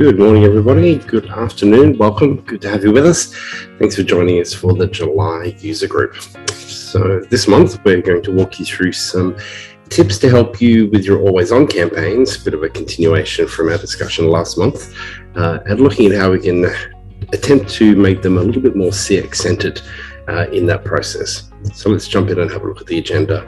Good morning, everybody. Good afternoon. Welcome. Good to have you with us. Thanks for joining us for the July user group. So this month, we're going to walk you through some tips to help you with your always-on campaigns, a bit of a continuation from our discussion last month, and looking at how we can attempt to make them a little bit more CX-centered in that process. So let's jump in and have a look at the agenda.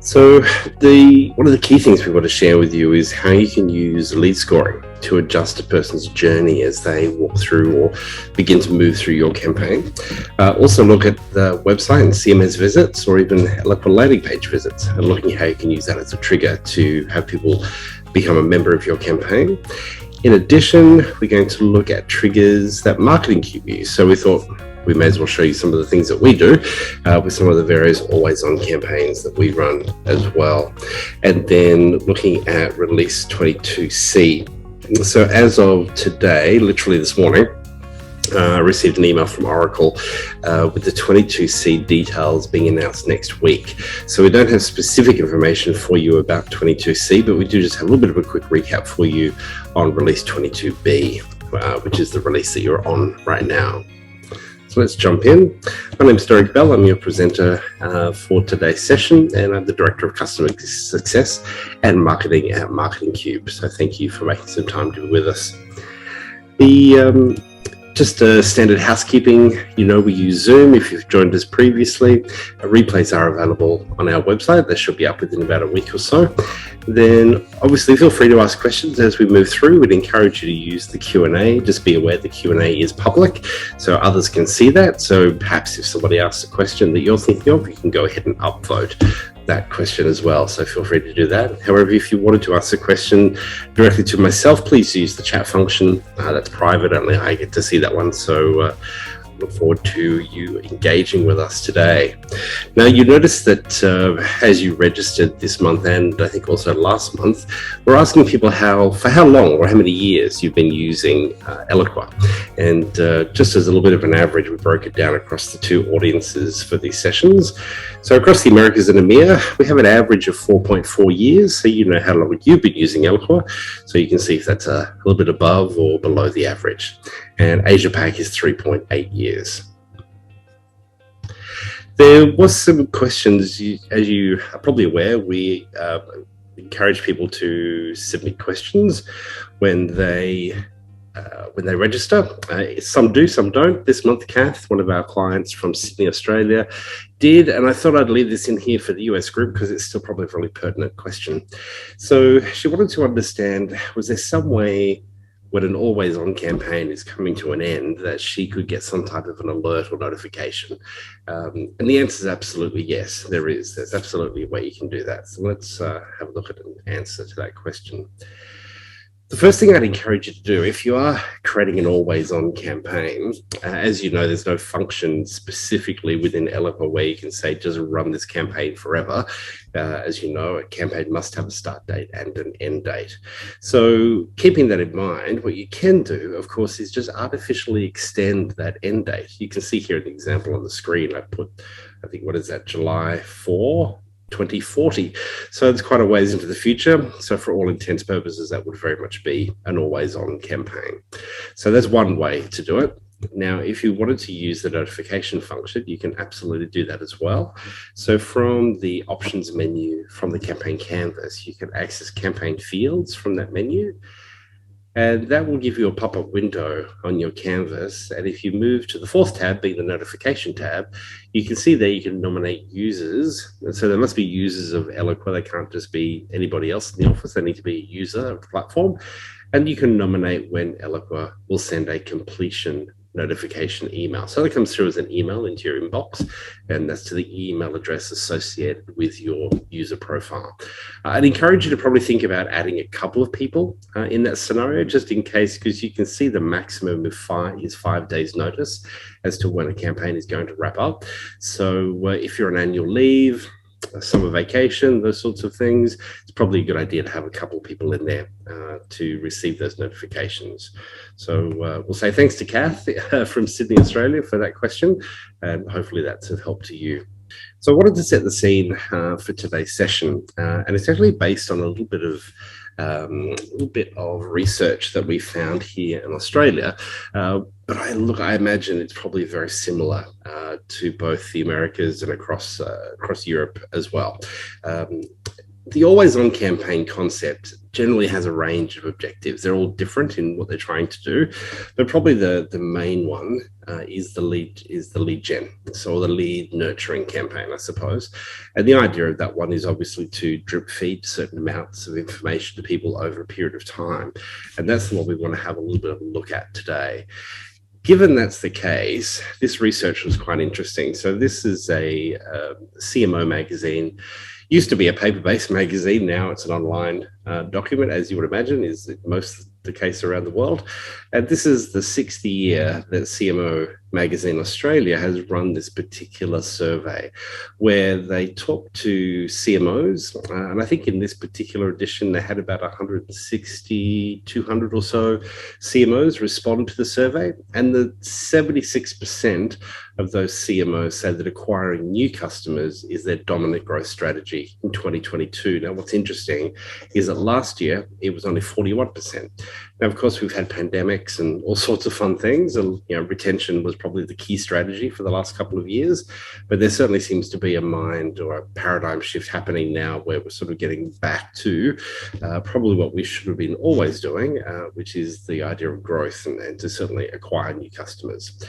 So one of the key things we want to share with you is how you can use lead scoring to adjust a person's journey as they walk through or begin to move through your campaign. Also look at the website and CMS visits or even Eloqua landing page visits and looking at how you can use that as a trigger to have people become a member of your campaign. In addition, we're going to look at triggers that Marketing Cube use. So we thought we may as well show you some of the things that we do with some of the various always-on campaigns that we run as well. And then looking at release 22C. So as of today, literally this morning, I received an email from Oracle with the 22C details being announced next week. So we don't have specific information for you about 22C, but we do just have a little bit of a quick recap for you on release 22B, which is the release that you're on right now. So let's jump in. My name is Derek Bell. I'm your presenter for today's session, and I'm the Director of Customer Success and Marketing at Marketing Cube. So thank you for making some time to be with us. Just a standard housekeeping, we use Zoom. If you've joined us previously, replays are available on our website. They should be up within about a week or so. Then obviously feel free to ask questions as we move through. We'd encourage you to use the Q&A. Just be aware the Q&A is public so others can see that. So perhaps if somebody asks a question that you're thinking of, you can go ahead and upvote that question as well. So feel free to do that. However, if you wanted to ask a question directly to myself, please use the chat function. That's private, only I get to see that one. So look forward to you engaging with us today. Now, you notice that as you registered this month and I think also last month, we're asking people for how long or how many years you've been using Eloqua. And just as a little bit of an average, we broke it down across the two audiences for these sessions. So across the Americas and EMEA, we have an average of 4.4 years. So you know how long you've been using Eloqua. So you can see if that's a little bit above or below the average. And Asia Pac is 3.8 years. There was some questions, as you are probably aware, we encourage people to submit questions when they register. Some do, some don't. This month, Kath, one of our clients from Sydney, Australia, did, and I thought I'd leave this in here for the US group because it's still probably a really pertinent question. So she wanted to understand, was there some way when an always-on campaign is coming to an end that she could get some type of an alert or notification? And the answer is absolutely yes, there is. There's absolutely a way you can do that. So let's have a look at an answer to that question. The first thing I'd encourage you to do, if you are creating an always-on campaign, as you know, there's no function specifically within Eloqua where you can say, just run this campaign forever. As you know, a campaign must have a start date and an end date. So keeping that in mind, what you can do, of course, is just artificially extend that end date. You can see here an example on the screen. I put, I think, what is that, July 4? 2040. So it's quite a ways into the future. So for all intents and purposes, that would very much be an always-on campaign. So that's one way to do it. Now, if you wanted to use the notification function, you can absolutely do that as well. So from the options menu, from the campaign canvas, you can access campaign fields from that menu. And that will give you a pop-up window on your canvas. And if you move to the fourth tab, being the notification tab, you can see there you can nominate users. And so there must be users of Eloqua. They can't just be anybody else in the office. They need to be a user of the platform. And you can nominate when Eloqua will send a completion notification email. So it comes through as an email into your inbox, and that's to the email address associated with your user profile. I'd encourage you to probably think about adding a couple of people in that scenario, just in case, because you can see the maximum of 5 days notice as to when a campaign is going to wrap up. So if you're on annual leave, summer vacation, those sorts of things, it's probably a good idea to have a couple of people in there to receive those notifications. So we'll say thanks to Kath from Sydney, Australia for that question, and hopefully that's of help to you. So I wanted to set the scene for today's session, and it's actually based on a little bit of a little bit of research that we found here in Australia. But I imagine it's probably very similar to both the Americas and across Europe as well. The always-on campaign concept generally has a range of objectives. They're all different in what they're trying to do, but probably the main one is the lead gen, so the lead nurturing campaign, I suppose. And the idea of that one is obviously to drip feed certain amounts of information to people over a period of time, and that's what we want to have a little bit of a look at today. Given that's the case, this research was quite interesting. So this is a CMO magazine. Used to be a paper-based magazine. Now it's an online document, as you would imagine, is most the case around the world. And this is the 6th year that CMO Magazine Australia has run this particular survey where they talk to CMOs. And I think in this particular edition, they had about 160, 200 or so CMOs respond to the survey. And the 76% of those CMOs say that acquiring new customers is their dominant growth strategy in 2022. Now, what's interesting is that last year, it was only 41%. Now, of course, we've had pandemics and all sorts of fun things, and retention was probably the key strategy for the last couple of years. But there certainly seems to be a mind or a paradigm shift happening now where we're sort of getting back to probably what we should have been always doing, which is the idea of growth and to certainly acquire new customers.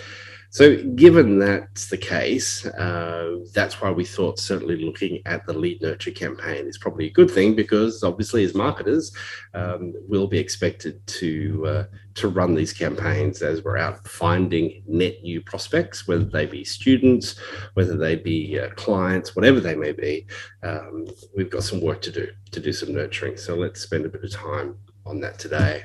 So given that's the case, that's why we thought certainly looking at the lead nurture campaign is probably a good thing, because obviously as marketers, we'll be expected to run these campaigns as we're out finding net new prospects, whether they be students, whether they be clients, whatever they may be. We've got some work to do some nurturing. So let's spend a bit of time on that today.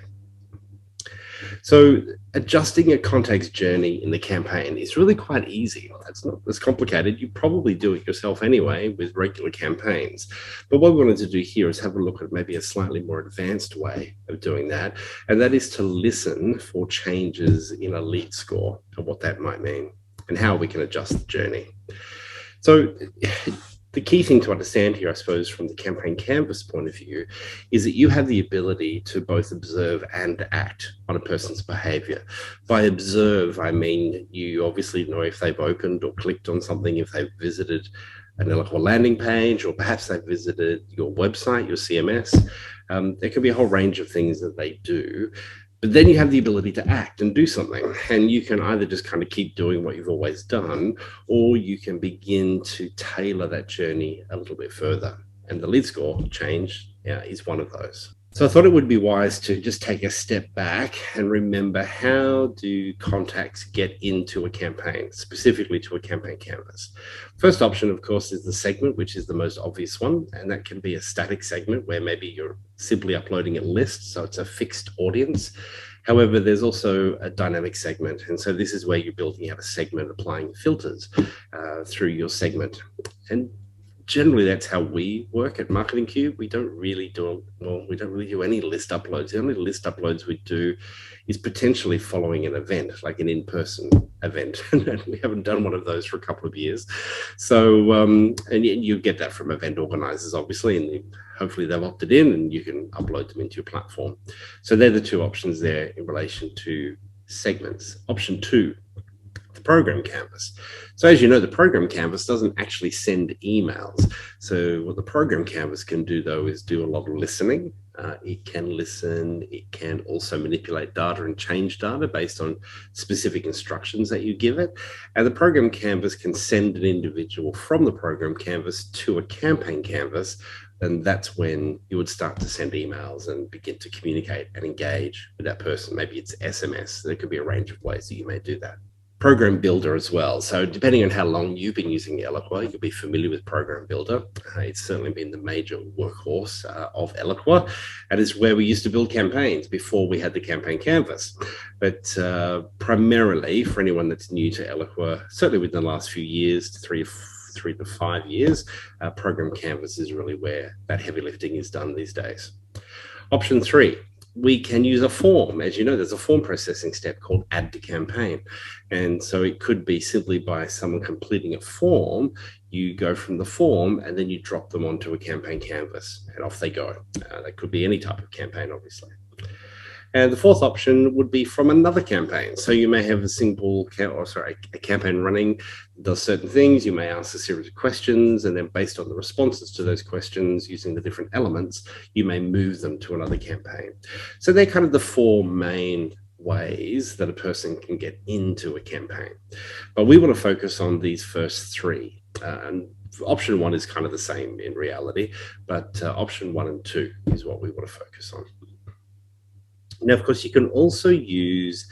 So adjusting a contact's journey in the campaign is really quite easy. It's not as complicated. You probably do it yourself anyway with regular campaigns. But what we wanted to do here is have a look at maybe a slightly more advanced way of doing that. And that is to listen for changes in a lead score and what that might mean and how we can adjust the journey. So the key thing to understand here, I suppose, from the campaign canvas point of view, is that you have the ability to both observe and act on a person's behavior. By observe, I mean you obviously know if they've opened or clicked on something, if they've visited an Eloqua landing page, or perhaps they've visited your website, your CMS. There can be a whole range of things that they do. But then you have the ability to act and do something, and you can either just kind of keep doing what you've always done, or you can begin to tailor that journey a little bit further. And the lead score change is one of those. So I thought it would be wise to just take a step back and remember, how do contacts get into a campaign, specifically to a campaign canvas? First option, of course, is the segment, which is the most obvious one. And that can be a static segment where maybe you're simply uploading a list, so it's a fixed audience. However, there's also a dynamic segment. And so this is where you're building out a segment, applying filters through your segment. And generally, that's how we work at Marketing Cube. We don't really do any list uploads. The only list uploads we do is potentially following an event, like an in-person event. And we haven't done one of those for a couple of years. So, and you get that from event organizers, obviously, and hopefully they've opted in and you can upload them into your platform. So they're the two options there in relation to segments. Option 2, the program canvas. So as you know, the program canvas doesn't actually send emails. So what the program canvas can do, though, is do a lot of listening. It can listen. It can also manipulate data and change data based on specific instructions that you give it. And the program canvas can send an individual from the program canvas to a campaign canvas. And that's when you would start to send emails and begin to communicate and engage with that person. Maybe it's SMS. There could be a range of ways that you may do that. Program Builder as well. So depending on how long you've been using Eloqua, you'll be familiar with Program Builder. It's certainly been the major workhorse of Eloqua, and it's where we used to build campaigns before we had the campaign canvas. But primarily, for anyone that's new to Eloqua, certainly within the last few years, 3 to 5 years, Program Canvas is really where that heavy lifting is done these days. Option 3. We can use a form. As you know, there's a form processing step called Add to Campaign. And so it could be simply by someone completing a form, you go from the form and then you drop them onto a campaign canvas and off they go. That could be any type of campaign, obviously. And the fourth option would be from another campaign. So you may have a campaign running, does certain things. You may ask a series of questions, and then based on the responses to those questions, using the different elements, you may move them to another campaign. So they're kind of the four main ways that a person can get into a campaign. But we want to focus on these first three. And option one is kind of the same in reality, but option 1 and 2 is what we want to focus on. Now, of course, you can also use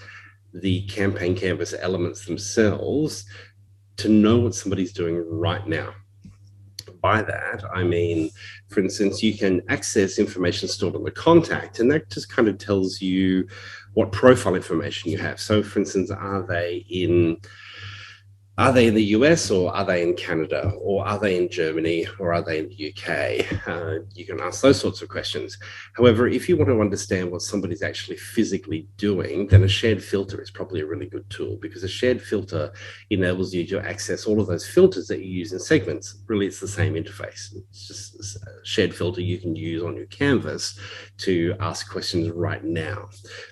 the campaign canvas elements themselves to know what somebody's doing right now. By that, I mean, for instance, you can access information stored on the contact, and that just kind of tells you what profile information you have. So, for instance, are they in the US, or are they in Canada, or are they in Germany, or are they in the UK? You can ask those sorts of questions. However, if you want to understand what somebody's actually physically doing, then a shared filter is probably a really good tool, because a shared filter enables you to access all of those filters that you use in segments. Really, it's the same interface. It's just a shared filter you can use on your canvas to ask questions right now.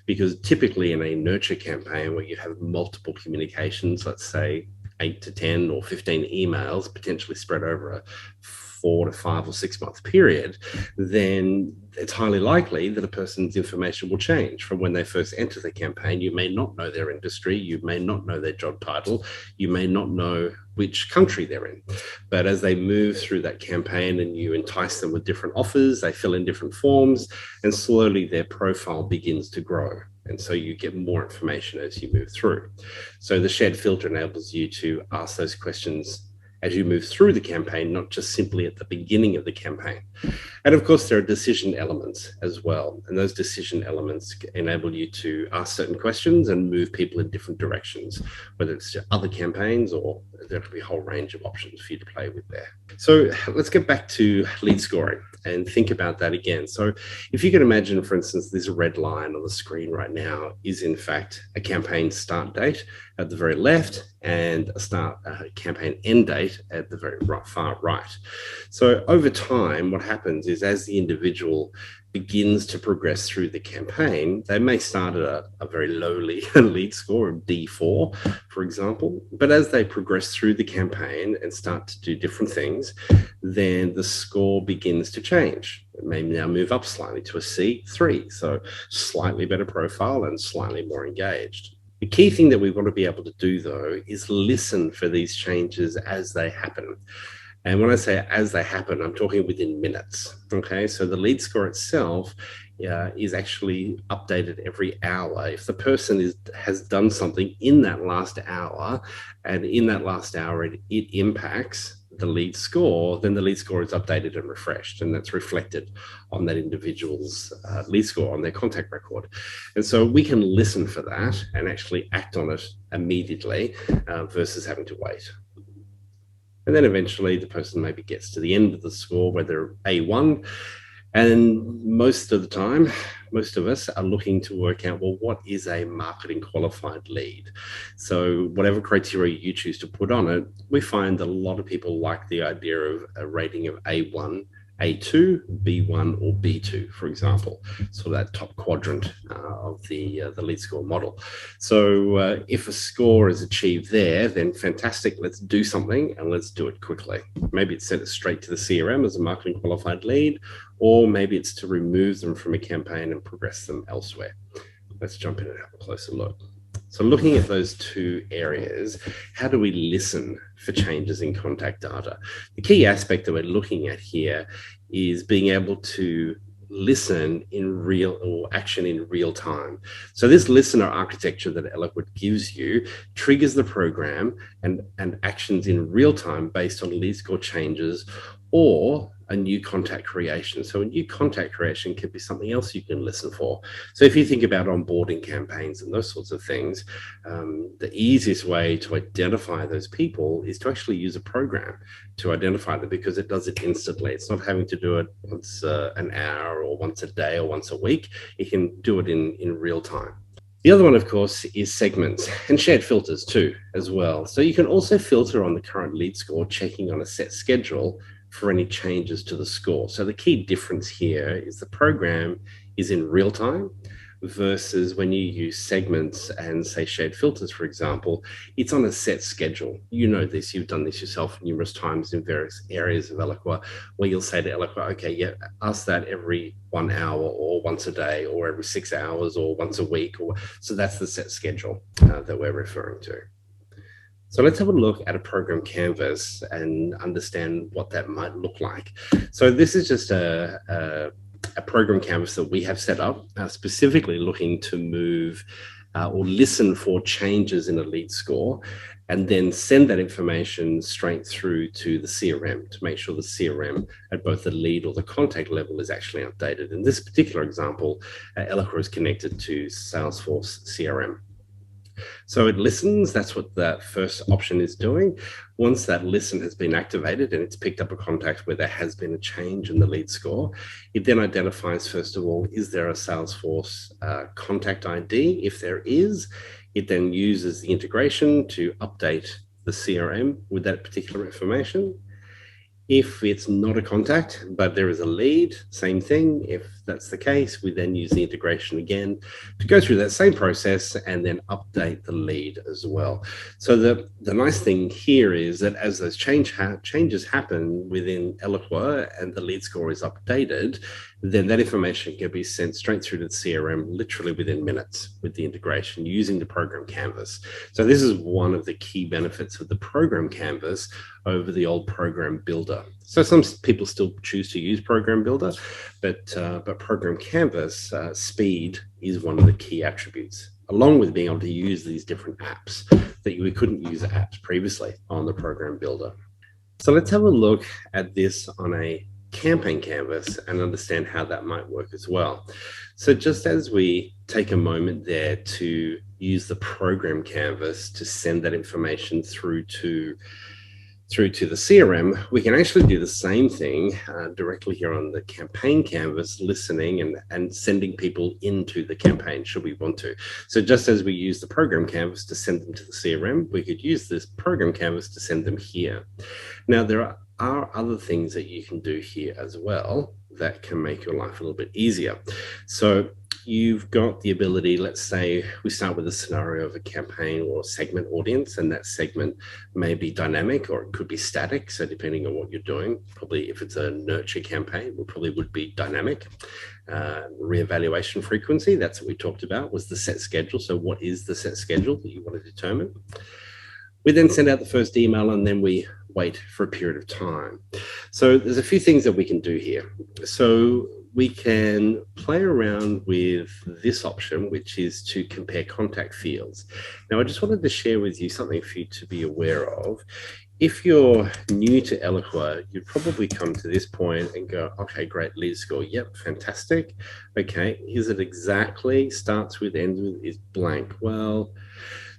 Because typically in a nurture campaign where you have multiple communications, let's say 8 to 10 or 15 emails potentially spread over a 4 to 5 or 6 month period, then it's highly likely that a person's information will change from when they first enter the campaign. You may not know their industry, you may not know their job title, you may not know which country they're in. But as they move through that campaign and you entice them with different offers, they fill in different forms, and slowly their profile begins to grow. And so you get more information as you move through. So the shared filter enables you to ask those questions as you move through the campaign, not just simply at the beginning of the campaign. And of course, there are decision elements as well. And those decision elements enable you to ask certain questions and move people in different directions, whether it's to other campaigns, or there could be a whole range of options for you to play with there. So let's get back to lead scoring and think about that again. So if you can imagine, for instance, this red line on the screen right now is in fact a campaign start date at the very left and a campaign end date at the very far right. So over time, what happens is as the individual begins to progress through the campaign, they may start at a very lowly lead score of D4, for example. But as they progress through the campaign and start to do different things, then the score begins to change. It may now move up slightly to a C3, so slightly better profile and slightly more engaged. The key thing that we want to be able to do, though, is listen for these changes as they happen. And when I say as they happen, I'm talking within minutes. Okay, so the lead score itself is actually updated every hour. If the person has done something in that last hour, and in that last hour it impacts the lead score, then the lead score is updated and refreshed, and that's reflected on that individual's lead score on their contact record. And so we can listen for that and actually act on it immediately versus having to wait. And then eventually the person maybe gets to the end of the score where they're A1. And most of the time, most of us are looking to work out, well, what is a marketing qualified lead? So whatever criteria you choose to put on it, we find a lot of people like the idea of a rating of A1, A2, B1, or B2, for example, so that top quadrant of the lead score model. So if a score is achieved there, then fantastic, let's do something and let's do it quickly. Maybe it's sent it straight to the CRM as a marketing qualified lead, or maybe it's to remove them from a campaign and progress them elsewhere. Let's jump in and have a closer look. So looking at those two areas, how do we listen for changes in contact data? The key aspect that we're looking at here is being able to listen in real or action in real time. So this listener architecture that Eloqua gives you triggers the program and actions in real time based on lead score changes or a new contact creation. So a new contact creation could be something else you can listen for. So if you think about onboarding campaigns and those sorts of things, the easiest way to identify those people is to actually use a program to identify them, because it does it instantly. It's not having to do it once an hour or once a day or once a week. It can do it in real time. The other one, of course, is segments and shared filters too, as well. So you can also filter on the current lead score, checking on a set schedule for any changes to the score. So the key difference here is the program is in real time versus when you use segments and say shared filters, for example, it's on a set schedule. You know this, you've done this yourself numerous times in various areas of Eloqua, where you'll say to Eloqua, okay, yeah, ask that every 1 hour or once a day or every 6 hours or once a week. So that's the set schedule that we're referring to. So let's have a look at a program canvas and understand what that might look like. So this is just a program canvas that we have set up, specifically looking to move or listen for changes in a lead score, and then send that information straight through to the CRM to make sure the CRM at both the lead or the contact level is actually updated. In this particular example, Eloqua is connected to Salesforce CRM. So it listens, that's what that first option is doing. Once that listen has been activated and it's picked up a contact where there has been a change in the lead score, it then identifies, first of all, is there a Salesforce contact ID? If there is, it then uses the integration to update the CRM with that particular information. If it's not a contact, but there is a lead, same thing. If that's the case, we then use the integration again to go through that same process and then update the lead as well. So the nice thing here is that as those changes happen within Eloqua and the lead score is updated, then that information can be sent straight through to the CRM literally within minutes with the integration using the program canvas. So this is one of the key benefits of the program canvas over the old program builder. So some people still choose to use program builder, but program canvas speed is one of the key attributes, along with being able to use these different apps that we couldn't use apps previously on the program builder. So let's have a look at this on a campaign canvas and understand how that might work as well. So just as we take a moment there to use the program canvas to send that information through to the CRM, we can actually do the same thing directly here on the campaign canvas, listening and sending people into the campaign should we want to. So just as we use the program canvas to send them to the CRM, we could use this program canvas to send them here. Now, there are other things that you can do here as well that can make your life a little bit easier. So you've got the ability, let's say we start with a scenario of a campaign or segment audience, and that segment may be dynamic or it could be static. So depending on what you're doing, probably if it's a nurture campaign, it probably would be dynamic. Reevaluation frequency, that's what we talked about, was the set schedule. So what is the set schedule that you want to determine? We then send out the first email and then we wait for a period of time. So there's a few things that we can do here. So we can play around with this option, which is to compare contact fields. Now, I just wanted to share with you something for you to be aware of. If you're new to Eloqua, you'd probably come to this point and go, okay, great, lead score. Yep, fantastic. Okay, is it exactly, starts with, ends with, is blank? Well,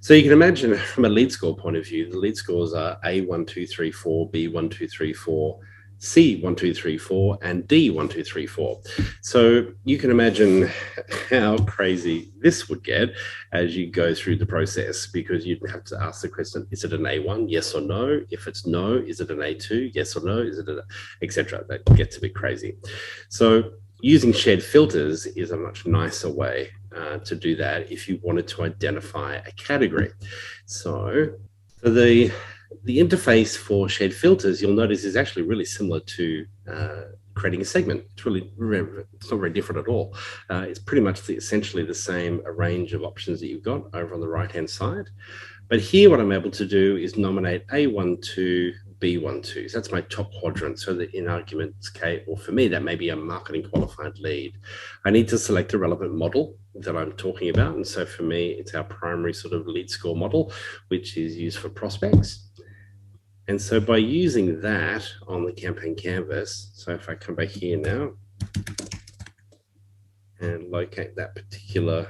so you can imagine from a lead score point of view, the lead scores are A1234, B1234, C1234, and D1234. So you can imagine how crazy this would get as you go through the process, because you'd have to ask the question, is it an A1, yes or no? If it's no, is it an A2, yes or no? Is it etc. That gets a bit crazy. So using shared filters is a much nicer way to do that if you wanted to identify a category. So the interface for shared filters, you'll notice, is actually really similar to creating a segment. It's not very different at all. It's pretty much essentially the same range of options that you've got over on the right-hand side. But here, what I'm able to do is nominate A12, B12. So that's my top quadrant. So that in argument's case, or for me, that may be a marketing qualified lead. I need to select a relevant model that I'm talking about. And so for me, it's our primary sort of lead score model, which is used for prospects. And so by using that on the campaign canvas, so if I come back here now and locate that particular,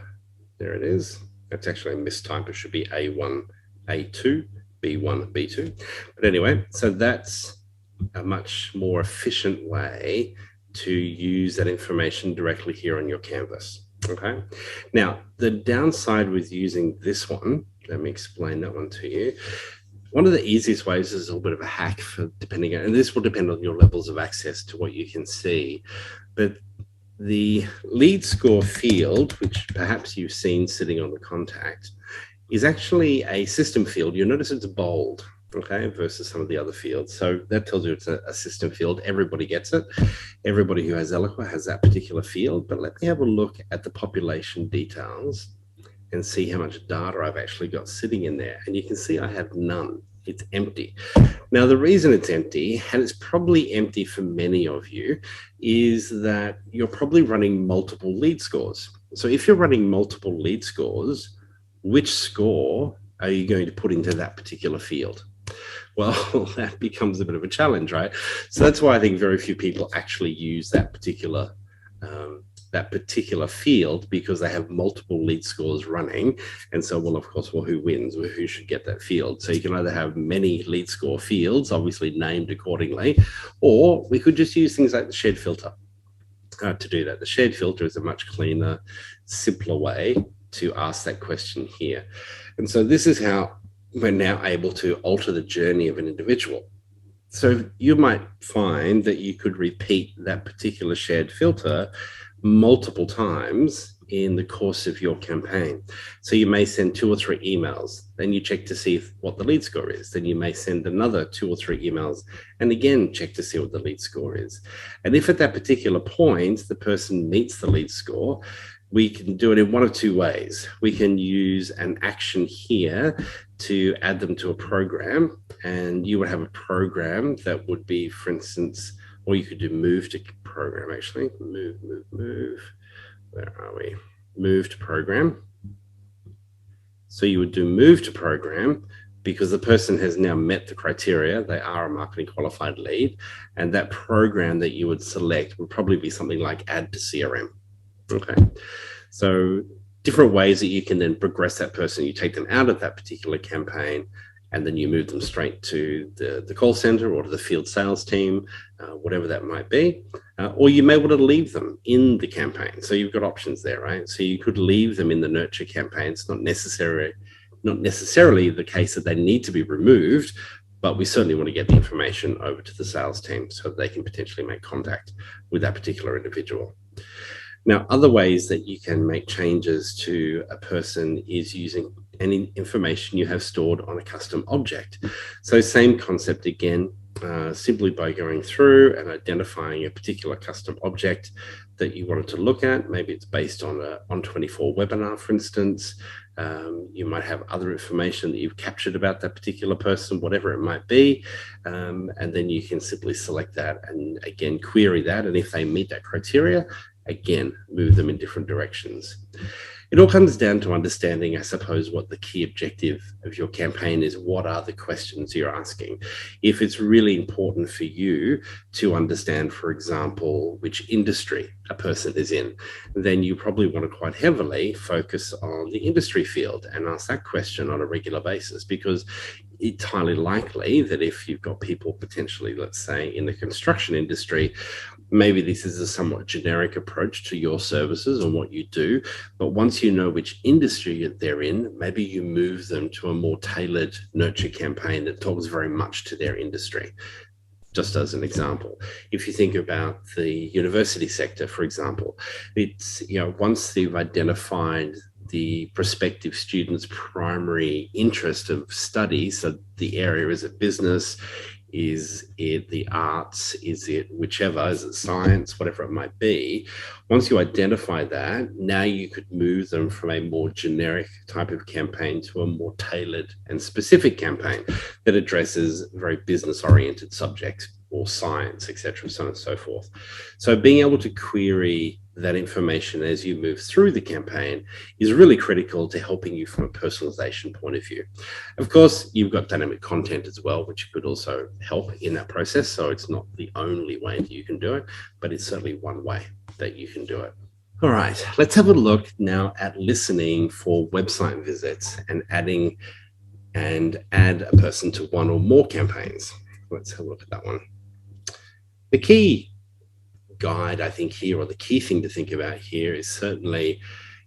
there it is. That's actually a mistype. It should be A1, A2, B1, B2. But anyway, so that's a much more efficient way to use that information directly here on your canvas. Okay. Now, the downside with using this one, let me explain that one to you. One of the easiest ways is a little bit of a hack for depending on, and this will depend on your levels of access to what you can see, but the lead score field, which perhaps you've seen sitting on the contact, is actually a system field. You'll notice it's bold, okay, versus some of the other fields. So that tells you it's a system field. Everybody gets it. Everybody who has Eloqua has that particular field. But let me have a look at the population details and see how much data I've actually got sitting in there. And you can see I have none. It's empty. Now, the reason it's empty, and it's probably empty for many of you, is that you're probably running multiple lead scores. So if you're running multiple lead scores, which score are you going to put into that particular field? Well, that becomes a bit of a challenge, right? So that's why I think very few people actually use that particular field, because they have multiple lead scores running. And so, well, of course, well, who wins? Well, who should get that field? So you can either have many lead score fields, obviously named accordingly, or we could just use things like the shared filter to do that. The shared filter is a much cleaner, simpler way to ask that question here. And so this is how we're now able to alter the journey of an individual. So you might find that you could repeat that particular shared filter multiple times in the course of your campaign. So you may send 2 or 3 emails, then you check to see what the lead score is. Then you may send another 2 or 3 emails and again check to see what the lead score is. And if at that particular point the person meets the lead score, we can do it in one of 2 ways. We can use an action here to add them to a program, and you would have a program that would be, for instance, or you could do move to program, actually. Move. Where are we? Move to program. So you would do move to program because the person has now met the criteria. They are a marketing qualified lead, and that program that you would select would probably be something like add to CRM. Okay. So different ways that you can then progress that person. You take them out of that particular campaign, and then you move them straight to the call center or to the field sales team, whatever that might be. Or you may want to leave them in the campaign. So you've got options there, right? So you could leave them in the nurture campaign. It's not necessarily the case that they need to be removed, but we certainly want to get the information over to the sales team so that they can potentially make contact with that particular individual. Now, other ways that you can make changes to a person is using any information you have stored on a custom object. So same concept again, simply by going through and identifying a particular custom object that you wanted to look at. Maybe it's based on a On24 webinar, for instance. You might have other information that you've captured about that particular person, whatever it might be. And then you can simply select that and again, query that. And if they meet that criteria, again, move them in different directions. It all comes down to understanding, I suppose, what the key objective of your campaign is. What are the questions you're asking? If it's really important for you to understand, for example, which industry a person is in, then you probably want to quite heavily focus on the industry field and ask that question on a regular basis, because it's highly likely that if you've got people potentially, let's say, in the construction industry, maybe this is a somewhat generic approach to your services and what you do, but once you know which industry they're in, maybe you move them to a more tailored nurture campaign that talks very much to their industry. Just as an example, if you think about the university sector, for example, it's, once you've identified the prospective student's primary interest of study, so the area, is it business, is it the arts, is it whichever, is it science, whatever it might be, once you identify that, now you could move them from a more generic type of campaign to a more tailored and specific campaign that addresses very business-oriented subjects or science, etc., so on and so forth. So being able to query that information as you move through the campaign is really critical to helping you from a personalization point of view. Of course, you've got dynamic content as well, which could also help in that process. So it's not the only way that you can do it, but it's certainly one way that you can do it. All right, let's have a look now at listening for website visits and add a person to one or more campaigns. Let's have a look at that one. The key guide, I think, here, or the key thing to think about here is certainly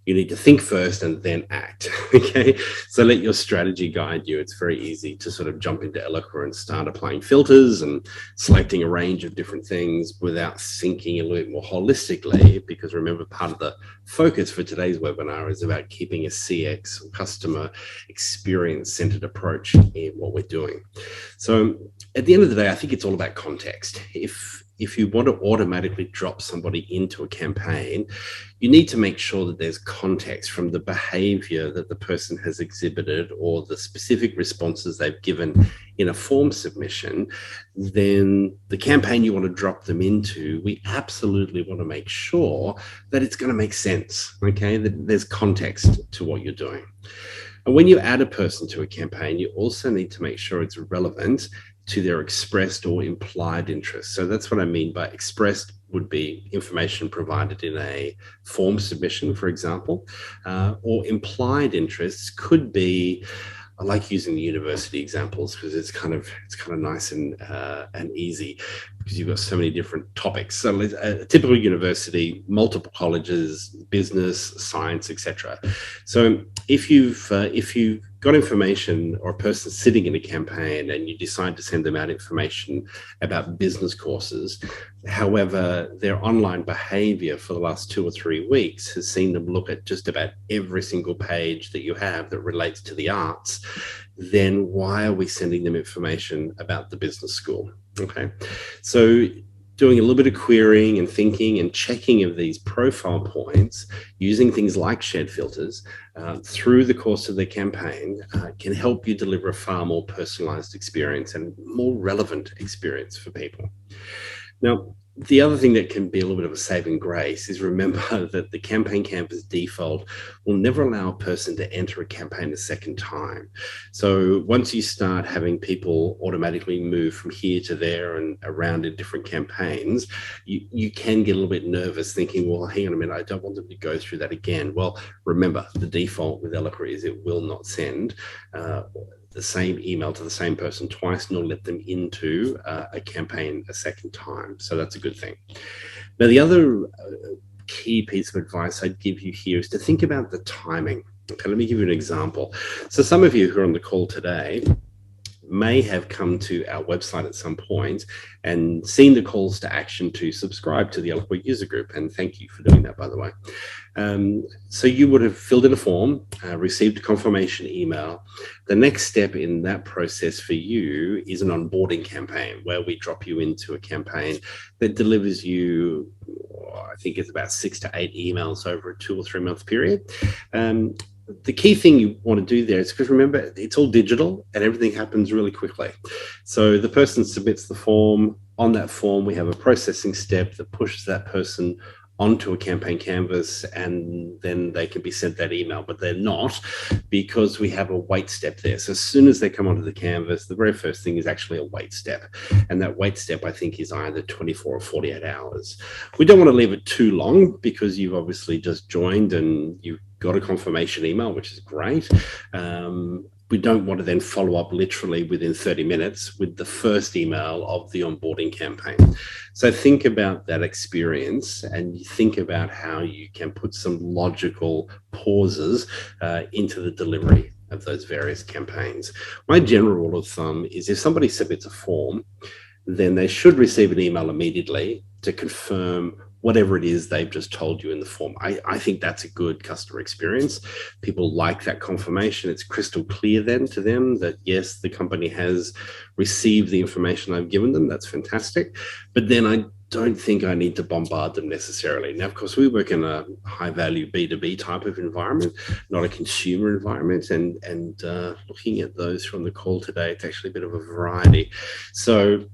you need to think first and then act. Okay, so let your strategy guide you. It's very easy to sort of jump into Eloqua and start applying filters and selecting a range of different things without thinking a little bit more holistically, because remember, part of the focus for today's webinar is about keeping a CX, or customer experience centered approach in what we're doing. So at the end of the day, I think it's all about context. If you want to automatically drop somebody into a campaign, you need to make sure that there's context from the behavior that the person has exhibited or the specific responses they've given in a form submission. Then the campaign you want to drop them into, we absolutely want to make sure that it's going to make sense, okay? That there's context to what you're doing. And when you add a person to a campaign, you also need to make sure it's relevant to their expressed or implied interest. So that's what I mean by expressed would be information provided in a form submission, for example, or implied interests could be, I like using the university examples because it's kind of nice and easy because you've got so many different topics. So a typical university, multiple colleges, business, science, etc. So if you've got information or a person sitting in a campaign and you decide to send them out information about business courses, however, their online behavior for the last 2 or 3 weeks has seen them look at just about every single page that you have that relates to the arts, then why are we sending them information about the business school? Okay, so doing a little bit of querying and thinking and checking of these profile points using things like shared filters through the course of the campaign can help you deliver a far more personalized experience and more relevant experience for people. Now, the other thing that can be a little bit of a saving grace is remember that the campaign canvas default will never allow a person to enter a campaign a second time. So once you start having people automatically move from here to there and around in different campaigns, you can get a little bit nervous thinking, well, hang on a minute, I don't want them to go through that again. Well, remember, the default with Eloqua is it will not send the same email to the same person twice, nor let them into a campaign a second time. So that's a good thing. Now, the other key piece of advice I'd give you here is to think about the timing. Okay, let me give you an example. So some of you who are on the call today may have come to our website at some point and seen the calls to action to subscribe to the Eloqua User Group. And thank you for doing that, by the way. So you would have filled in a form, received a confirmation email. The next step in that process for you is an onboarding campaign where we drop you into a campaign that delivers you, I think it's about 6 to 8 emails over a 2 or 3 month period. The key thing you want to do there is, because remember, it's all digital and everything happens really quickly. So the person submits the form. On that form, we have a processing step that pushes that person onto a campaign canvas, and then they can be sent that email, but they're not, because we have a wait step there. So as soon as they come onto the canvas, the very first thing is actually a wait step. And that wait step, I think, is either 24 or 48 hours. We don't want to leave it too long because you've obviously just joined and you've got a confirmation email, which is great. We don't want to then follow up literally within 30 minutes with the first email of the onboarding campaign. So think about that experience and you think about how you can put some logical pauses into the delivery of those various campaigns. My general rule of thumb is if somebody submits a form, then they should receive an email immediately to confirm whatever it is they've just told you in the form. I think that's a good customer experience. People like that confirmation. It's crystal clear then to them that, yes, the company has received the information I've given them. That's fantastic. But then I don't think I need to bombard them necessarily. Now, of course, we work in a high-value B2B type of environment, not a consumer environment. And looking at those from the call today, it's actually a bit of a variety. So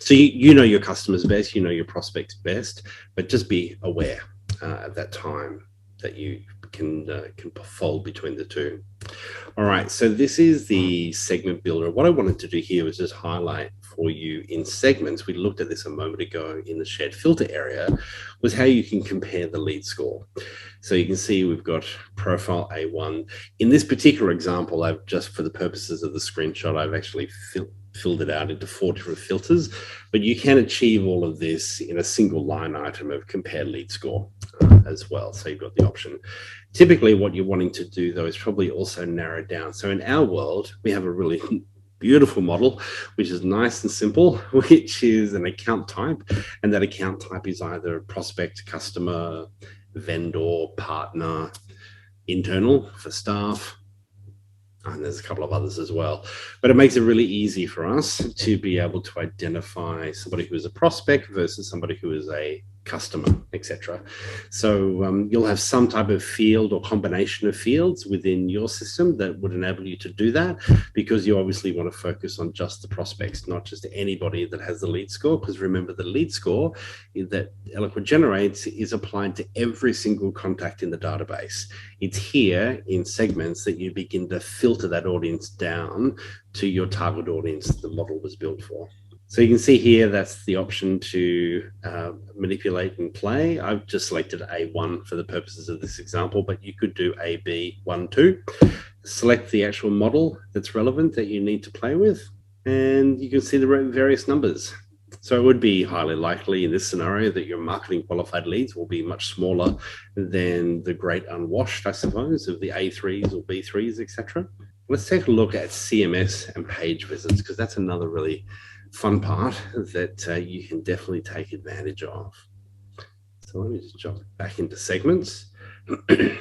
you know your customers best, you know your prospects best, but just be aware at that time that you can fold between the two. All right, so this is the segment builder. What I wanted to do here was just highlight for you in segments. We looked at this a moment ago in the shared filter area, was how you can compare the lead score. So you can see we've got profile A1. In this particular example, I've just, for the purposes of the screenshot, I've actually filled it out into 4 different filters, but you can achieve all of this in a single line item of compare lead score as well. So you've got the option. Typically what you're wanting to do though is probably also narrow down. So in our world, we have a really beautiful model, which is nice and simple, which is an account type. And that account type is either prospect, customer, vendor, partner, internal for staff, and there's a couple of others as well. But it makes it really easy for us to be able to identify somebody who is a prospect versus somebody who is a customer, etc. So you'll have some type of field or combination of fields within your system that would enable you to do that, because you obviously want to focus on just the prospects, not just anybody that has the lead score. Because remember, the lead score that Eloqua generates is applied to every single contact in the database. It's here in segments that you begin to filter that audience down to your target audience the model was built for. So you can see here, that's the option to manipulate and play. I've just selected A1 for the purposes of this example, but you could do AB 1, 2. Select the actual model that's relevant that you need to play with, and you can see the various numbers. So it would be highly likely in this scenario that your marketing qualified leads will be much smaller than the great unwashed, I suppose, of the A3s or B3s, etc. Let's take a look at CMS and page visits, because that's another really fun part that you can definitely take advantage of. So let me just jump back into segments. And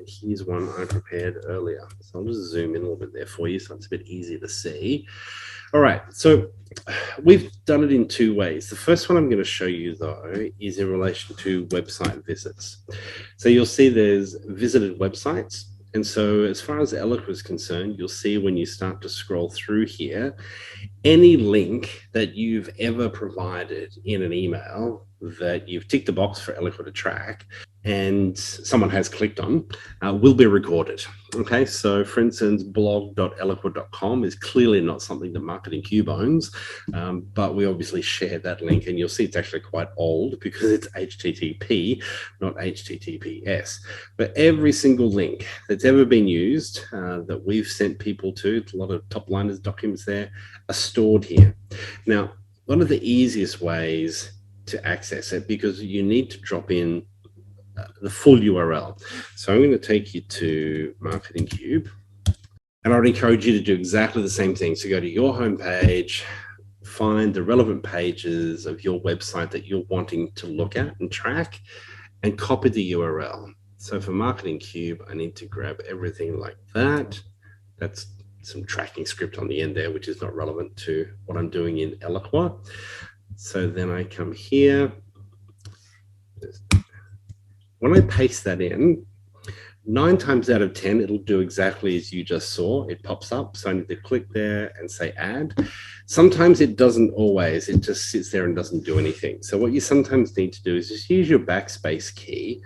here's one I prepared earlier. So I'll just zoom in a little bit there for you so it's a bit easier to see. All right, so we've done it in 2 ways. The first one I'm going to show you, though, is in relation to website visits. So you'll see there's visited websites. And so as far as Eloqua is concerned, you'll see when you start to scroll through here, any link that you've ever provided in an email that you've ticked the box for Eloqua to track and someone has clicked on will be recorded. Okay, so for instance, blog.eloqua.com is clearly not something that Marketing Cube owns, but we obviously share that link, and you'll see it's actually quite old because it's HTTP, not HTTPS. But every single link that's ever been used that we've sent people to, a lot of top liners documents there, are stored here. Now, one of the easiest ways to access it, because you need to drop in the full URL. So I'm going to take you to Marketing Cube, and I would encourage you to do exactly the same thing. So go to your homepage, find the relevant pages of your website that you're wanting to look at and track, and copy the URL. So for Marketing Cube, I need to grab everything like that. That's some tracking script on the end there, which is not relevant to what I'm doing in Eloqua. So then I come here. When I paste that in, 9 times out of 10, it'll do exactly as you just saw. It pops up, so I need to click there and say add. Sometimes it doesn't always, it just sits there and doesn't do anything. So what you sometimes need to do is just use your backspace key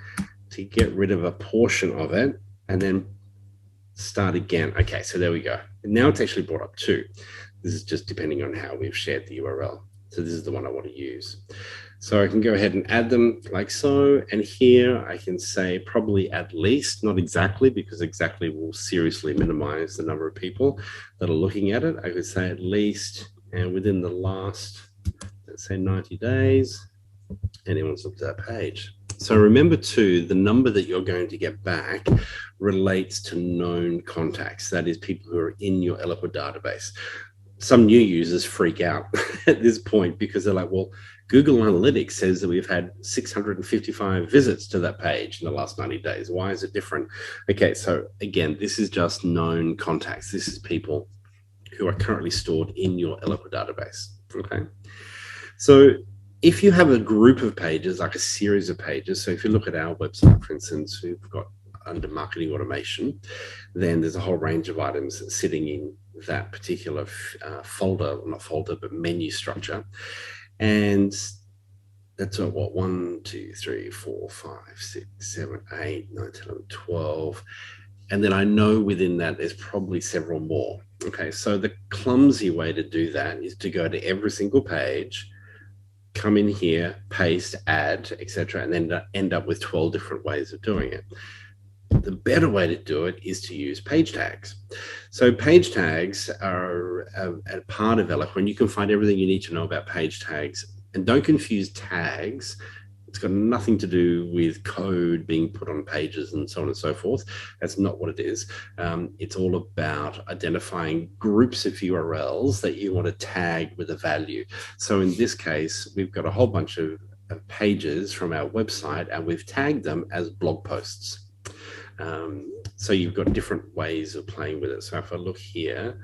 to get rid of a portion of it and then start again. Okay, so there we go. And now it's actually brought up 2. This is just depending on how we've shared the URL. So this is the one I want to use. So I can go ahead and add them like so. And here I can say probably at least, not exactly, because exactly will seriously minimize the number of people that are looking at it. I could say at least, and within the last, let's say 90 days, anyone's looked at that page. So remember too, the number that you're going to get back relates to known contacts. That is people who are in your Eloqua database. Some new users freak out at this point because they're like, well, Google Analytics says that we've had 655 visits to that page in the last 90 days. Why is it different? Okay, so again, this is just known contacts. This is people who are currently stored in your Eloqua database, okay? So if you have a group of pages, like a series of pages, so if you look at our website, for instance, we've got under marketing automation, then there's a whole range of items sitting in that particular folder, not folder, but menu structure. And that's what, 1, 2, 3, 4, 5, 6, 7, 8, 9, 10, 11, 12. And then I know within that there's probably several more. Okay, so the clumsy way to do that is to go to every single page, come in here, paste, add, etc., and then end up with 12 different ways of doing it. The better way to do it is to use page tags. So page tags are a part of Eloqua, and you can find everything you need to know about page tags. And don't confuse tags. It's got nothing to do with code being put on pages and so on and so forth. That's not what it is. It's all about identifying groups of URLs that you want to tag with a value. So in this case, we've got a whole bunch of pages from our website, and we've tagged them as blog posts. So you've got different ways of playing with it. So if I look here,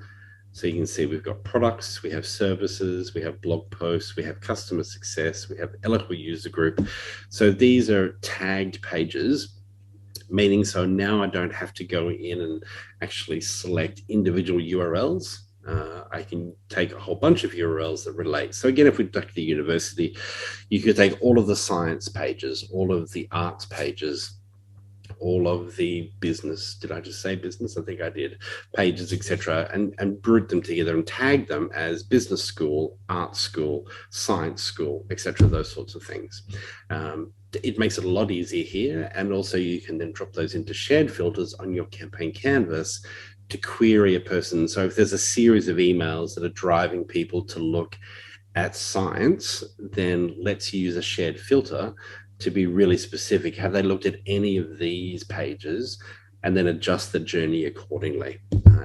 so you can see we've got products, we have services, we have blog posts, we have customer success, we have Eloqua User Group. So these are tagged pages, meaning so now I don't have to go in and actually select individual URLs. I can take a whole bunch of URLs that relate. So again, if we look at the university, you could take all of the science pages, all of the arts pages, all of the business, did I just say business? I think I did, pages, etc., and group them together and tag them as business school, art school, science school, etc., those sorts of things. It makes it a lot easier here, and also you can then drop those into shared filters on your campaign canvas to query a person. So if there's a series of emails that are driving people to look at science, then let's use a shared filter to be really specific. Have they looked at any of these pages? And then adjust the journey accordingly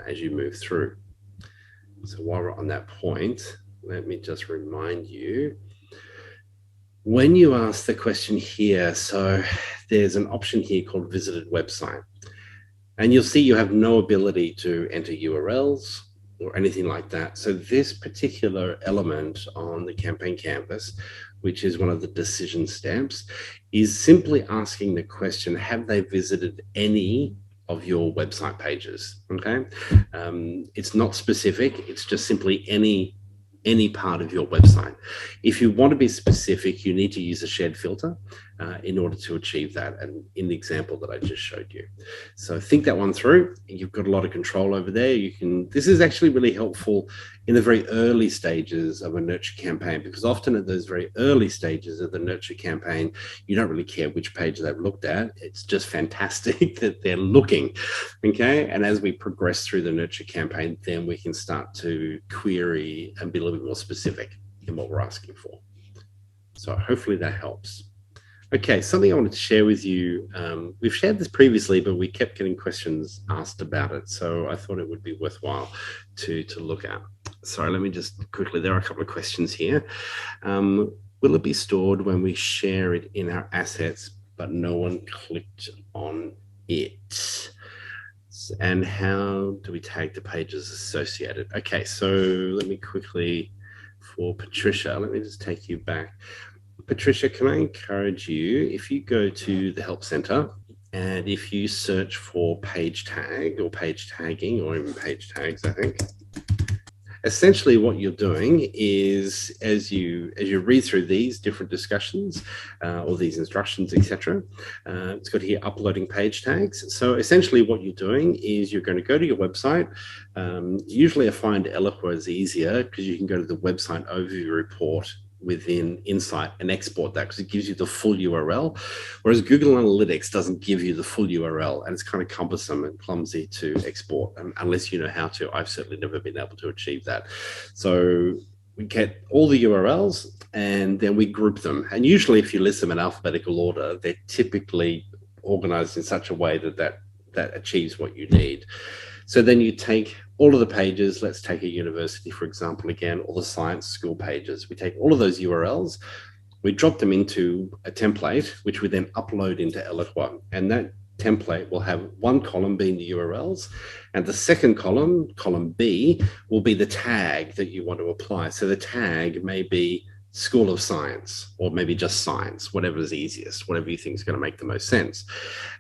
as you move through. So while we're on that point, let me just remind you, when you ask the question here, so there's an option here called visited website, and you'll see you have no ability to enter URLs or anything like that. So this particular element on the campaign canvas, which is one of the decision steps, is simply asking the question, have they visited any of your website pages? Okay. It's not specific. It's just simply any part of your website. If you want to be specific, you need to use a shared filter in order to achieve that, and in the example that I just showed you. So think that one through. You've got a lot of control over there. This is actually really helpful in the very early stages of a nurture campaign, because often at those very early stages of the nurture campaign, you don't really care which page they've looked at. It's just fantastic that they're looking, okay? And as we progress through the nurture campaign, then we can start to query and be a little bit more specific in what we're asking for. So hopefully that helps. Okay, something I wanted to share with you. We've shared this previously, but we kept getting questions asked about it. So I thought it would be worthwhile to look at. Sorry, let me just quickly, there are a couple of questions here. Will it be stored when we share it in our assets, but no one clicked on it? And how do we tag the pages associated? Okay, so let me quickly, for Patricia, let me just take you back. Patricia, can I encourage you, if you go to the Help Center and if you search for page tag or page tagging, or even page tags, I think, essentially what you're doing is as you read through these different discussions or these instructions, etc., it's got here uploading page tags. So essentially what you're doing is you're going to go to your website. Usually I find Eloqua is easier because you can go to the website overview report within Insight and export that, because it gives you the full URL, whereas Google Analytics doesn't give you the full URL, and it's kind of cumbersome and clumsy to export unless you know how to. I've certainly never been able to achieve that. So we get all the URLs and then we group them, and usually if you list them in alphabetical order, they're typically organized in such a way that achieves what you need. So then you take all of the pages, let's take a university, for example, again, all the science school pages. We take all of those URLs, we drop them into a template, which we then upload into Eloqua. And that template will have one column being the URLs, and the second column, column B, will be the tag that you want to apply. So the tag may be School of Science, or maybe just science, whatever is easiest, whatever you think is going to make the most sense.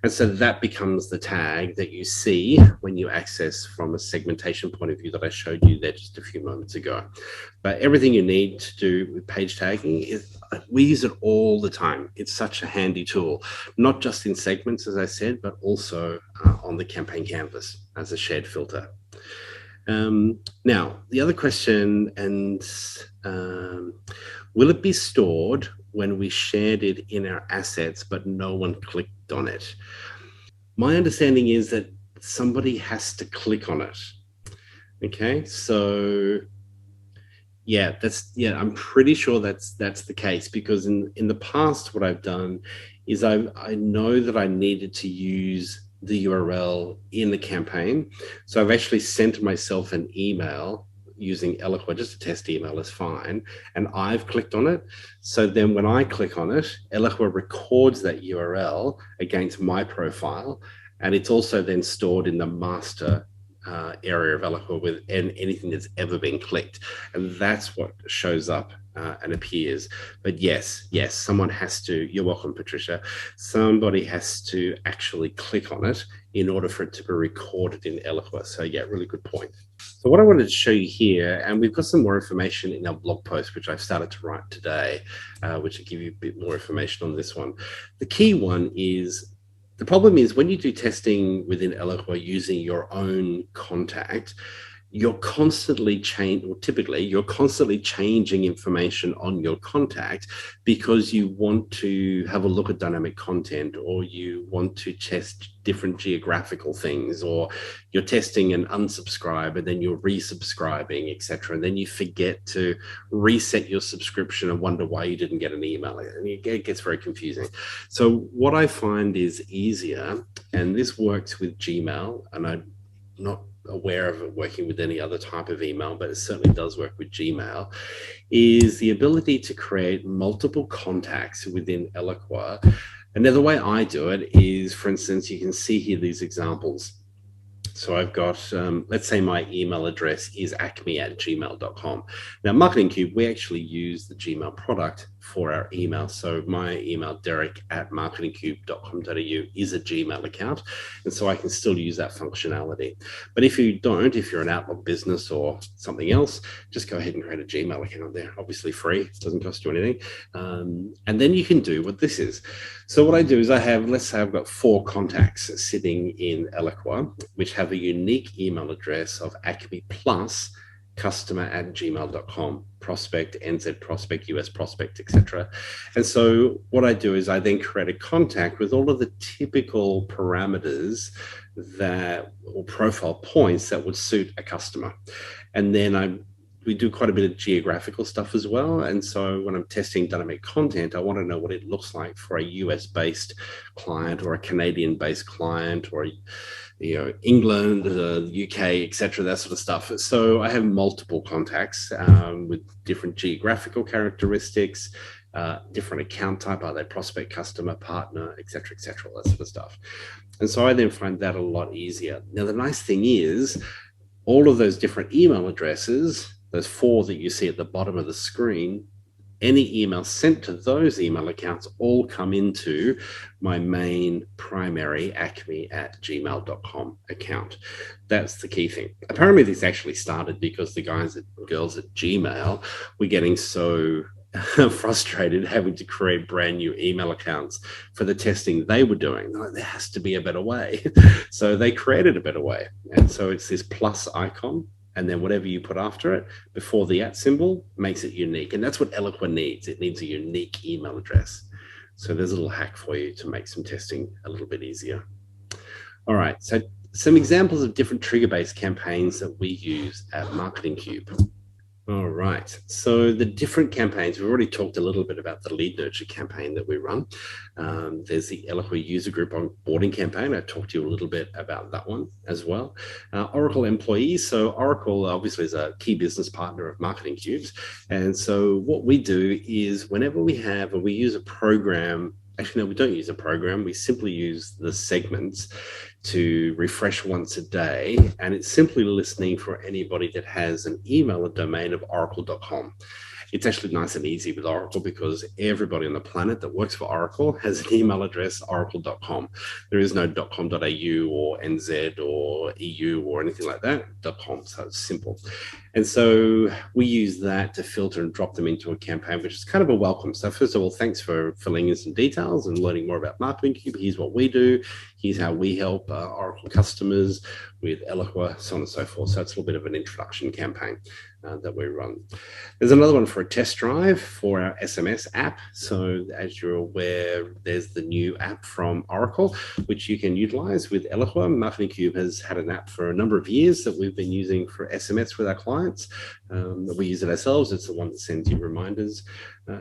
And so that becomes the tag that you see when you access from a segmentation point of view that I showed you there just a few moments ago. But everything you need to do with page tagging is, we use it all the time. It's such a handy tool, not just in segments, as I said, but also on the campaign canvas as a shared filter. Now, the other question, and will it be stored when we shared it in our assets, but no one clicked on it? My understanding is that somebody has to click on it. Okay, so I'm pretty sure that's the case, because in the past, what I've done is I know that I needed to use the URL in the campaign, so I've actually sent myself an email using Eloqua. Just a test email is fine, and I've clicked on it. So then when I click on it, Eloqua records that URL against my profile, and it's also then stored in the master area of Eloqua with anything that's ever been clicked, and that's what shows up and appears. But yes, someone has to. You're welcome, Patricia. Somebody has to actually click on it in order for it to be recorded in Eloqua. So yeah, really good point. So what I wanted to show you here, and we've got some more information in our blog post, which I've started to write today, which will give you a bit more information on this one. The key one is, the problem is when you do testing within Eloqua using your own contact, you're constantly you're constantly changing information on your contact, because you want to have a look at dynamic content, or you want to test different geographical things, or you're testing an unsubscribe and then you're resubscribing, etc. And then you forget to reset your subscription and wonder why you didn't get an email. And it gets very confusing. So what I find is easier, and this works with Gmail, and I'm not aware of it working with any other type of email, but it certainly does work with Gmail, is the ability to create multiple contacts within Eloqua. And now the way I do it is, for instance, you can see here these examples. So I've got, let's say my email address is acme@gmail.com. Now, Marketing Cube, we actually use the Gmail product for our email. So my email, derek@marketingcube.com.au, is a Gmail account. And so I can still use that functionality. But if you don't, if you're an Outlook business or something else, just go ahead and create a Gmail account there. Obviously free, it doesn't cost you anything. And then you can do what this is. So what I do is let's say I've got 4 contacts sitting in Eloqua, which have a unique email address of Acme Plus customer@gmail.com, prospect, NZ prospect, US prospect, etc. And so what I do is I then create a contact with all of the typical parameters or profile points that would suit a customer. And then we do quite a bit of geographical stuff as well. And so when I'm testing dynamic content, I want to know what it looks like for a US-based client, or a Canadian-based client, or England, UK, etc., that sort of stuff. So I have multiple contacts with different geographical characteristics, different account type, are they prospect, customer, partner, etc., that sort of stuff. And so I then find that a lot easier. Now, the nice thing is, all of those different email addresses, those 4 that you see at the bottom of the screen, any email sent to those email accounts all come into my main primary acme@gmail.com account. That's the key thing. Apparently this actually started because the guys and girls at Gmail were getting so frustrated having to create brand new email accounts for the testing they were doing. Like, there has to be a better way. So they created a better way. And so it's this plus icon, and then whatever you put after it before the @ symbol makes it unique. And that's what Eloqua needs. It needs a unique email address. So there's a little hack for you to make some testing a little bit easier. All right, so some examples of different trigger-based campaigns that we use at Marketing Cube. All right, so the different campaigns, we've already talked a little bit about the lead nurture campaign that we run. There's the Eloqua User Group onboarding campaign. I talked to you a little bit about that one as well. Oracle employees. So Oracle obviously is a key business partner of Marketing Cubes. And so what we do is whenever we use a program, actually, no, we don't use a program. We simply use the segments to refresh once a day. And it's simply listening for anybody that has an email domain of oracle.com. It's actually nice and easy with Oracle because everybody on the planet that works for Oracle has an email address, oracle.com. There is no .com.au or NZ or EU or anything like that, .com, so it's simple. And so we use that to filter and drop them into a campaign, which is kind of a welcome. So first of all, thanks for filling in some details and learning more about Marketing Cube. Here's what we do. Here's how we help Oracle customers with Eloqua, so on and so forth. So it's a little bit of an introduction campaign that we run. There's another one for a test drive for our SMS app. So as you're aware, there's the new app from Oracle, which you can utilize with Eloqua. Marketing Cube has had an app for a number of years that we've been using for SMS with our clients. We use it ourselves. It's the one that sends you reminders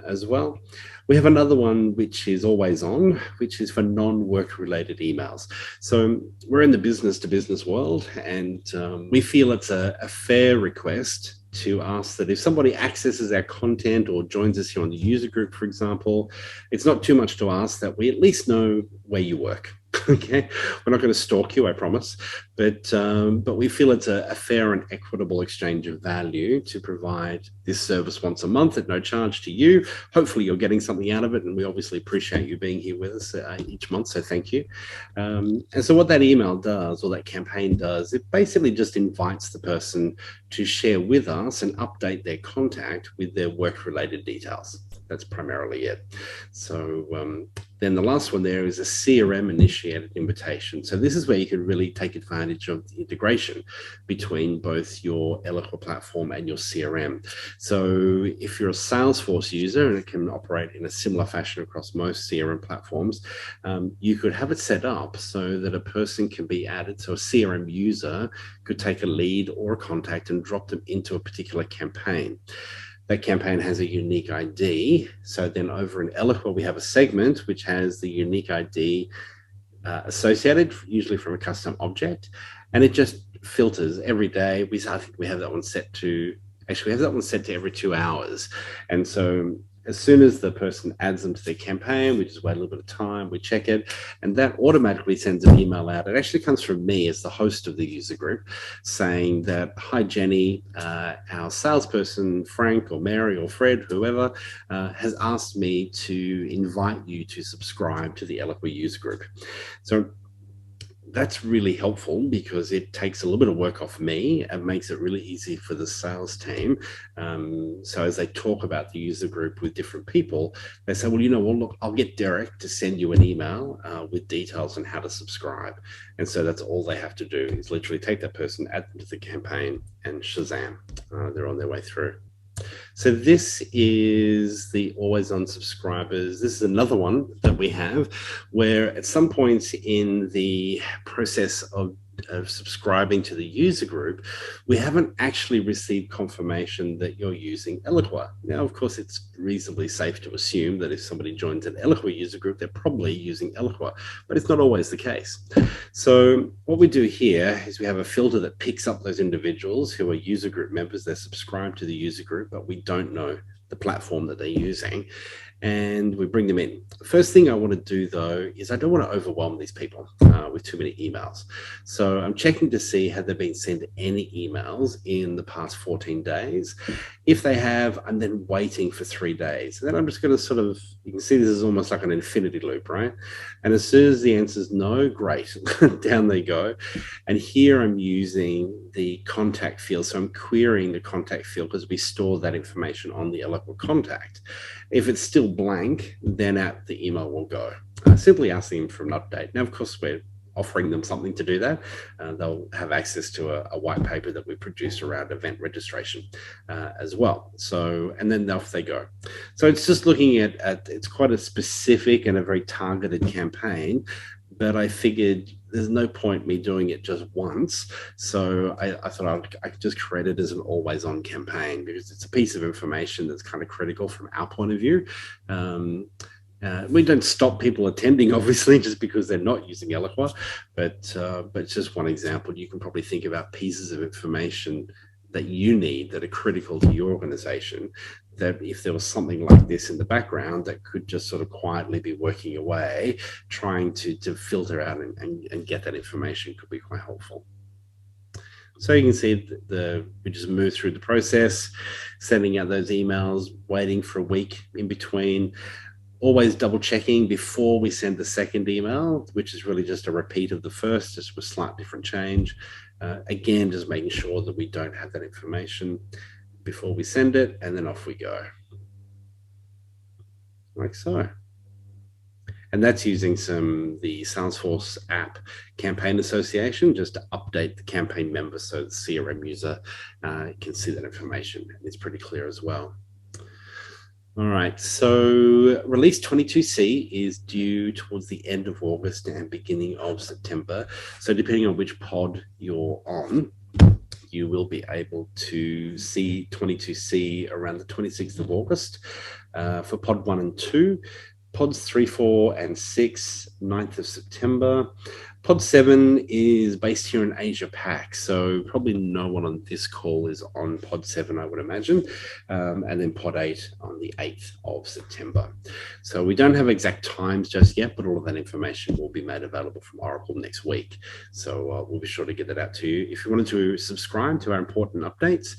as well. We have another one which is always on, which is for non-work related emails. So we're in the business to business world, and we feel it's a fair request to ask that if somebody accesses our content or joins us here on the user group, for example, it's not too much to ask that we at least know where you work. Okay, we're not going to stalk you, I promise, but we feel it's a fair and equitable exchange of value to provide this service once a month at no charge to you. Hopefully you're getting something out of it, and we obviously appreciate you being here with us each month, so thank you. And so what that email does, or that campaign does, it basically just invites the person to share with us and update their contact with their work-related details. That's primarily it. So then the last one there is a CRM initiated invitation. So this is where you can really take advantage of the integration between both your Eloqua platform and your CRM. So if you're a Salesforce user, and it can operate in a similar fashion across most CRM platforms, you could have it set up so that a person can be added. So a CRM user could take a lead or a contact and drop them into a particular campaign. That campaign has a unique ID. So then over in Eloqua, we have a segment which has the unique ID associated, usually from a custom object, and it just filters every day. I think we have that one set to, actually we have that one set to every 2 hours. And so as soon as the person adds them to their campaign, we just wait a little bit of time, we check it, and that automatically sends an email out. It actually comes from me as the host of the user group saying that, hi, Jenny, our salesperson, Frank or Mary or Fred, whoever, has asked me to invite you to subscribe to the Eloqua User Group. So that's really helpful because it takes a little bit of work off me and makes it really easy for the sales team. So as they talk about the user group with different people, they say, well, you know, well, look, I'll get Derek to send you an email with details on how to subscribe. And so that's all they have to do is literally take that person, add them to the campaign, and shazam, they're on their way through. So this is the always on subscribers. This is another one that we have where at some points in the process of subscribing to the user group, we haven't actually received confirmation that you're using Eloqua. Now, of course, it's reasonably safe to assume that if somebody joins an Eloqua user group, they're probably using Eloqua, but it's not always the case. So what we do here is we have a filter that picks up those individuals who are user group members. They're subscribed to the user group, but we don't know the platform that they're using, and we bring them in. The first thing I want to do though is I don't want to overwhelm these people with too many emails. So I'm checking to see have they been sent any emails in the past 14 days. If they have, I'm then waiting for 3 days. And then I'm just going to sort of, you can see this is almost like an infinity loop, right? And as soon as the answer is no, great, down they go. And here I'm using the contact field. So I'm querying the contact field because we store that information on the Eloqua contact. If it's still blank, then out the email will go. Simply asking them for an update. Now, of course, we're offering them something to do that. They'll have access to a white paper that we produce around event registration as well. So, and then off they go. So it's just looking at it's quite a specific and a very targeted campaign, but I figured there's no point me doing it just once. So I thought I could just create it as an always on campaign because it's a piece of information that's kind of critical from our point of view. We don't stop people attending, obviously, just because they're not using Eloqua, but it's just one example. You can probably think about pieces of information that you need that are critical to your organization, that if there was something like this in the background that could just sort of quietly be working away, trying to filter out and get that information could be quite helpful. So you can see we just move through the process, sending out those emails, waiting for a week in between, always double checking before we send the second email, which is really just a repeat of the first, just with slight different change. Again, just making sure that we don't have that information before we send it, and then off we go. Like so. And that's using the Salesforce app campaign association just to update the campaign members so the CRM user can see that information. It's pretty clear as well. All right, so release 22C is due towards the end of August and beginning of September. So depending on which pod you're on, you will be able to see 22C around the 26th of August for pod 1 and 2. Pods 3, 4, and 6, 9th of September. Pod 7 is based here in Asia Pac, so probably no one on this call is on Pod 7, I would imagine, and then Pod 8 on the 8th of September. So we don't have exact times just yet, but all of that information will be made available from Oracle next week. So we'll be sure to get that out to you. If you wanted to subscribe to our important updates,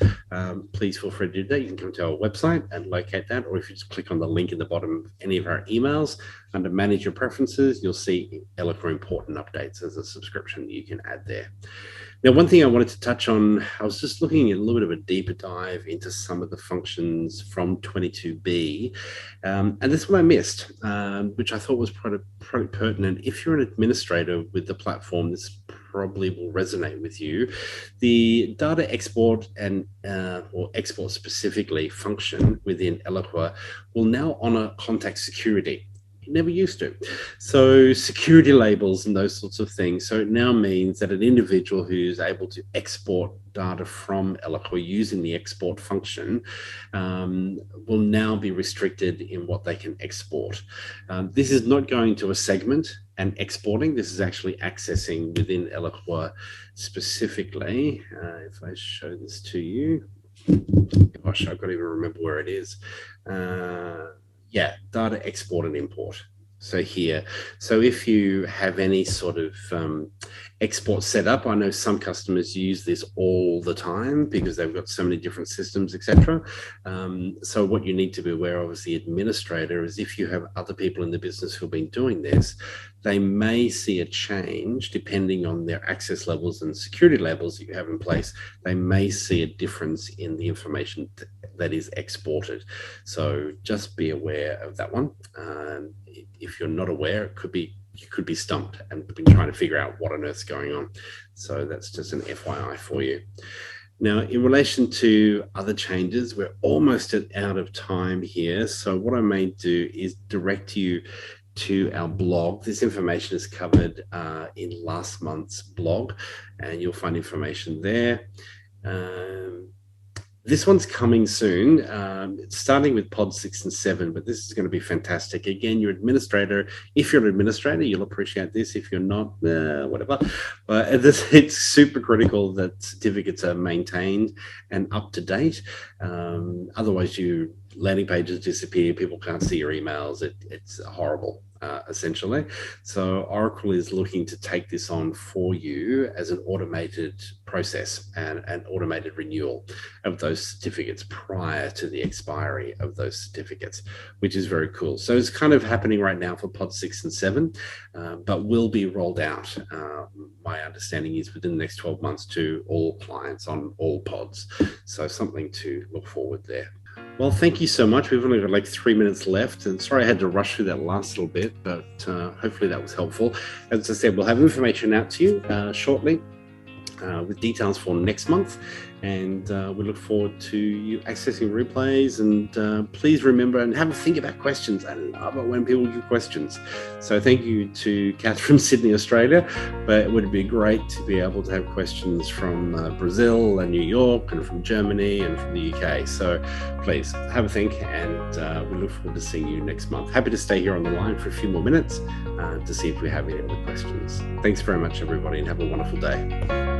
please feel free to do that. You can come to our website and locate that, or if you just click on the link in the bottom of any of our emails, under Manage Your Preferences, you'll see Eloqua Important Updates as a subscription that you can add there. Now, one thing I wanted to touch on, I was just looking at a little bit of a deeper dive into some of the functions from 22B, and this one I missed, which I thought was pretty pertinent. If you're an administrator with the platform, this probably will resonate with you. The data export and or export specifically function within Eloqua will now honor contact security. It never used to. So security labels and those sorts of things. So it now means that an individual who's able to export data from Eloqua using the export function will now be restricted in what they can export. This is not going to a segment and exporting. This is actually accessing within Eloqua specifically. If I show this to you, gosh, I've got to even remember where it is. Yeah, data export and import. So here, so if you have any sort of export set up, I know some customers use this all the time because they've got so many different systems, etc. So what you need to be aware of as the administrator is if you have other people in the business who've been doing this, they may see a change depending on their access levels and security levels that you have in place. They may see a difference in the information that is exported. So just be aware of that one. If you're not aware, you could be stumped and been trying to figure out what on earth's going on. So that's just an FYI for you. Now, in relation to other changes, we're almost out of time here. So what I may do is direct you to our blog. This information is covered in last month's blog, and you'll find information there. This one's coming soon, starting with pod 6 and 7, but this is going to be fantastic. Again, your administrator, if you're an administrator, you'll appreciate this. If you're not, whatever. But it's super critical that certificates are maintained and up to date. Otherwise, your landing pages disappear. People can't see your emails. It's horrible. Essentially. So Oracle is looking to take this on for you as an automated process and an automated renewal of those certificates prior to the expiry of those certificates, which is very cool. So it's kind of happening right now for pod 6 and 7, but will be rolled out. My understanding is within the next 12 months to all clients on all pods. So something to look forward there. Well, thank you so much. We've only got like 3 minutes left, and sorry I had to rush through that last little bit, but hopefully that was helpful. As I said, we'll have information out to you shortly with details for next month, and we look forward to you accessing replays. And please remember and have a think about questions. I love it when people give questions. So thank you to Kath from Sydney, Australia, but it would be great to be able to have questions from Brazil and New York and from Germany and from the UK. So please have a think, and we look forward to seeing you next month. Happy to stay here on the line for a few more minutes to see if we have any other questions. Thanks very much, everybody, and have a wonderful day.